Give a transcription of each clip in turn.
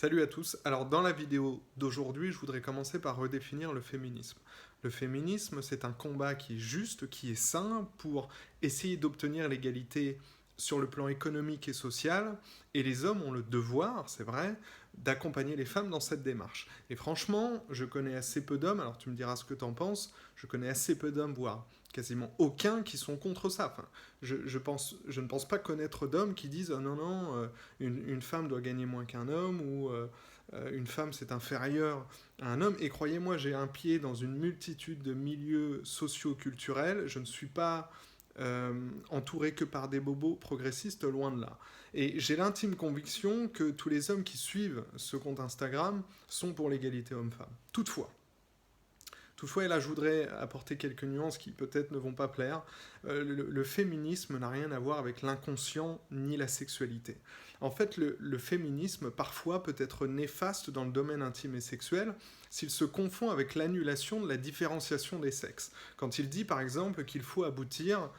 Salut à tous. Alors dans la vidéo d'aujourd'hui, je voudrais commencer par redéfinir le féminisme. Le féminisme, c'est un combat qui est juste, qui est sain pour essayer d'obtenir l'égalité sur le plan économique et social, et les hommes ont le devoir, c'est vrai, d'accompagner les femmes dans cette démarche. Et franchement, je connais assez peu d'hommes, alors tu me diras ce que t'en penses, je connais assez peu d'hommes, voire quasiment aucun, qui sont contre ça. Enfin, je ne pense pas connaître d'hommes qui disent oh non, non, une femme doit gagner moins qu'un homme, ou une femme c'est inférieur à un homme. Et croyez-moi, j'ai un pied dans une multitude de milieux socio-culturels, je ne suis pas entouré que par des bobos progressistes, loin de là. Et j'ai l'intime conviction que tous les hommes qui suivent ce compte Instagram sont pour l'égalité homme-femme. Toutefois, et là je voudrais apporter quelques nuances qui peut-être ne vont pas plaire, le féminisme n'a rien à voir avec l'inconscient ni la sexualité. En fait, le féminisme parfois peut être néfaste dans le domaine intime et sexuel s'il se confond avec l'annulation de la différenciation des sexes. Quand il dit par exemple qu'il faut aboutir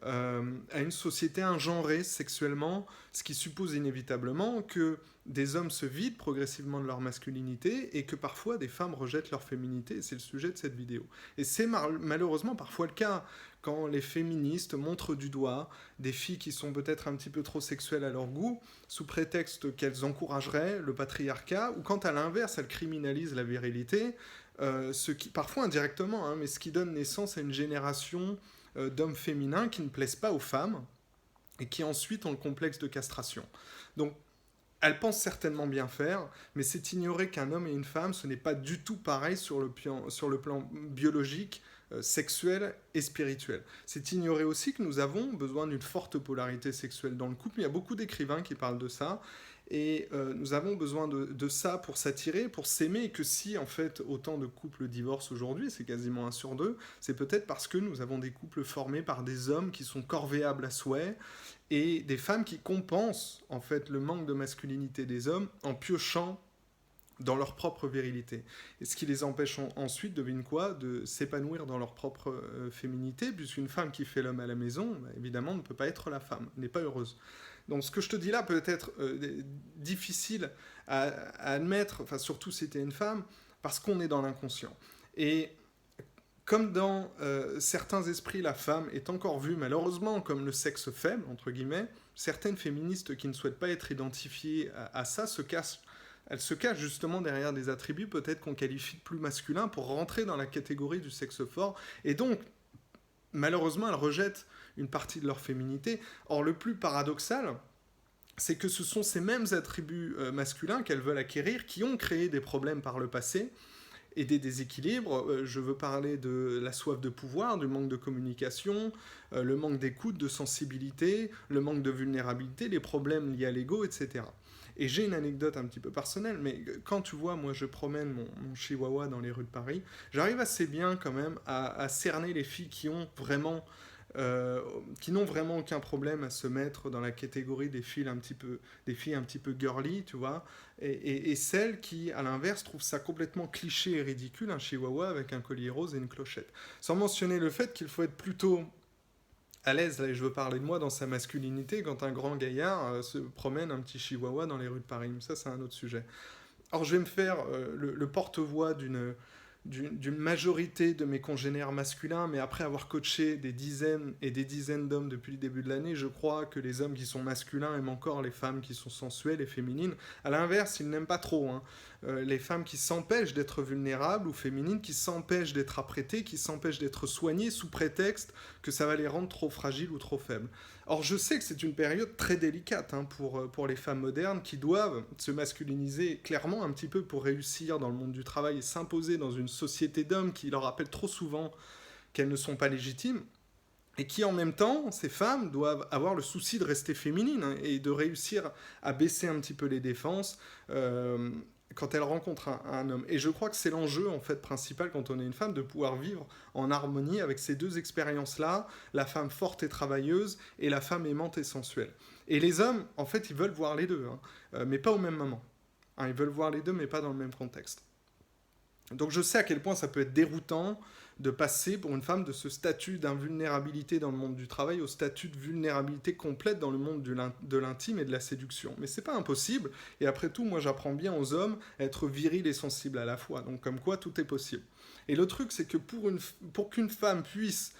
à une société ingenrée sexuellement, ce qui suppose inévitablement que des hommes se vident progressivement de leur masculinité et que parfois des femmes rejettent leur féminité, et c'est le sujet de cette vidéo. Et c'est malheureusement parfois le cas quand les féministes montrent du doigt des filles qui sont peut-être un petit peu trop sexuelles à leur goût, sous prétexte qu'elles encourageraient le patriarcat, ou quand à l'inverse elles criminalisent la virilité, ce qui, parfois indirectement, hein, mais ce qui donne naissance à une génération d'hommes féminins qui ne plaisent pas aux femmes et qui ensuite ont le complexe de castration. Donc, elles pensent certainement bien faire, mais c'est ignorer qu'un homme et une femme, ce n'est pas du tout pareil sur le plan biologique, sexuel et spirituel. C'est ignorer aussi que nous avons besoin d'une forte polarité sexuelle dans le couple. Il y a beaucoup d'écrivains qui parlent de ça. Et nous avons besoin de ça pour s'attirer, pour s'aimer, et que si en fait autant de couples divorcent aujourd'hui, c'est quasiment 1 sur 2, c'est peut-être parce que nous avons des couples formés par des hommes qui sont corvéables à souhait, et des femmes qui compensent en fait le manque de masculinité des hommes en piochant dans leur propre virilité. Et ce qui les empêche ensuite, devine quoi, de s'épanouir dans leur propre féminité, puisqu'une femme qui fait l'homme à la maison, bah, évidemment, ne peut pas être la femme, n'est pas heureuse. Donc ce que je te dis là peut être difficile à admettre, enfin surtout si tu es une femme, parce qu'on est dans l'inconscient. Et comme dans certains esprits, la femme est encore vue malheureusement comme le sexe faible, entre guillemets, certaines féministes qui ne souhaitent pas être identifiées à ça se cachent. Elles se cachent justement derrière des attributs peut-être qu'on qualifie de plus masculins pour rentrer dans la catégorie du sexe fort. Et donc, malheureusement, elles rejettent une partie de leur féminité. Or, le plus paradoxal, c'est que ce sont ces mêmes attributs masculins qu'elles veulent acquérir qui ont créé des problèmes par le passé et des déséquilibres. Je veux parler de la soif de pouvoir, du manque de communication, le manque d'écoute, de sensibilité, le manque de vulnérabilité, les problèmes liés à l'ego, etc. Et j'ai une anecdote un petit peu personnelle, mais quand tu vois, moi je promène mon chihuahua dans les rues de Paris, j'arrive assez bien quand même à cerner les filles qui n'ont vraiment aucun problème à se mettre dans la catégorie des filles un petit peu girly, tu vois, et celles qui, à l'inverse, trouvent ça complètement cliché et ridicule, un chihuahua avec un collier rose et une clochette. Sans mentionner le fait qu'il faut être plutôt à l'aise, là, et je veux parler de moi, dans sa masculinité, quand un grand gaillard se promène un petit chihuahua dans les rues de Paris. Mais ça, c'est un autre sujet. Alors, je vais me faire le porte-voix d'une majorité de mes congénères masculins, mais après avoir coaché des dizaines et des dizaines d'hommes depuis le début de l'année, je crois que les hommes qui sont masculins aiment encore les femmes qui sont sensuelles et féminines. À l'inverse, ils n'aiment pas trop, hein. Les femmes qui s'empêchent d'être vulnérables ou féminines, qui s'empêchent d'être apprêtées, qui s'empêchent d'être soignées sous prétexte que ça va les rendre trop fragiles ou trop faibles. Or, je sais que c'est une période très délicate, hein, pour les femmes modernes qui doivent se masculiniser clairement un petit peu pour réussir dans le monde du travail et s'imposer dans une société d'hommes qui leur rappelle trop souvent qu'elles ne sont pas légitimes, et qui en même temps, ces femmes doivent avoir le souci de rester féminines, hein, et de réussir à baisser un petit peu les défenses quand elles rencontrent un homme. Et je crois que c'est l'enjeu en fait principal quand on est une femme, de pouvoir vivre en harmonie avec ces deux expériences-là, la femme forte et travailleuse et la femme aimante et sensuelle. Et les hommes, en fait, ils veulent voir les deux, hein, mais pas au même moment. Hein, ils veulent voir les deux, mais pas dans le même contexte. Donc je sais à quel point ça peut être déroutant de passer pour une femme de ce statut d'invulnérabilité dans le monde du travail au statut de vulnérabilité complète dans le monde de l'intime et de la séduction. Mais c'est pas impossible, et après tout, moi j'apprends bien aux hommes à être virils et sensibles à la fois, donc comme quoi tout est possible. Et le truc, c'est que pour qu'une femme puisse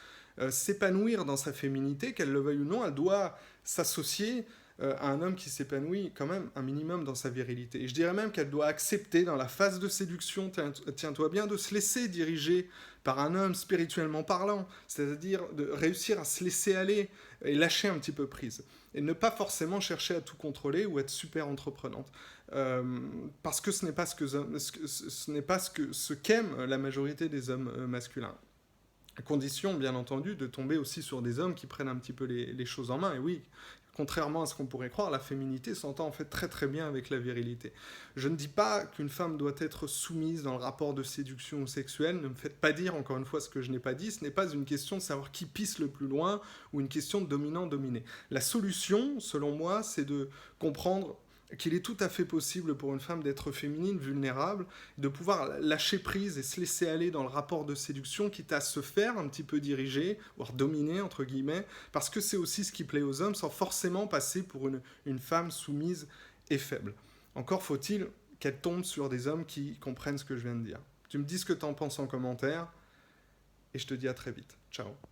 s'épanouir dans sa féminité, qu'elle le veuille ou non, elle doit s'associer à un homme qui s'épanouit quand même un minimum dans sa virilité. Et je dirais même qu'elle doit accepter dans la phase de séduction, tiens-toi bien, de se laisser diriger par un homme spirituellement parlant, c'est-à-dire de réussir à se laisser aller et lâcher un petit peu prise. Et ne pas forcément chercher à tout contrôler ou être super entreprenante. Parce que ce n'est pas ce qu'aiment la majorité des hommes masculins. À condition, bien entendu, de tomber aussi sur des hommes qui prennent un petit peu les choses en main. Et oui, contrairement à ce qu'on pourrait croire, la féminité s'entend en fait très très bien avec la virilité. Je ne dis pas qu'une femme doit être soumise dans le rapport de séduction sexuelle, ne me faites pas dire encore une fois ce que je n'ai pas dit, ce n'est pas une question de savoir qui pisse le plus loin ou une question de dominant-dominé. La solution, selon moi, c'est de comprendre qu'il est tout à fait possible pour une femme d'être féminine, vulnérable, de pouvoir lâcher prise et se laisser aller dans le rapport de séduction, quitte à se faire un petit peu diriger, voire dominer, entre guillemets, parce que c'est aussi ce qui plaît aux hommes, sans forcément passer pour une femme soumise et faible. Encore faut-il qu'elle tombe sur des hommes qui comprennent ce que je viens de dire. Tu me dis ce que tu en penses en commentaire, et je te dis à très vite. Ciao.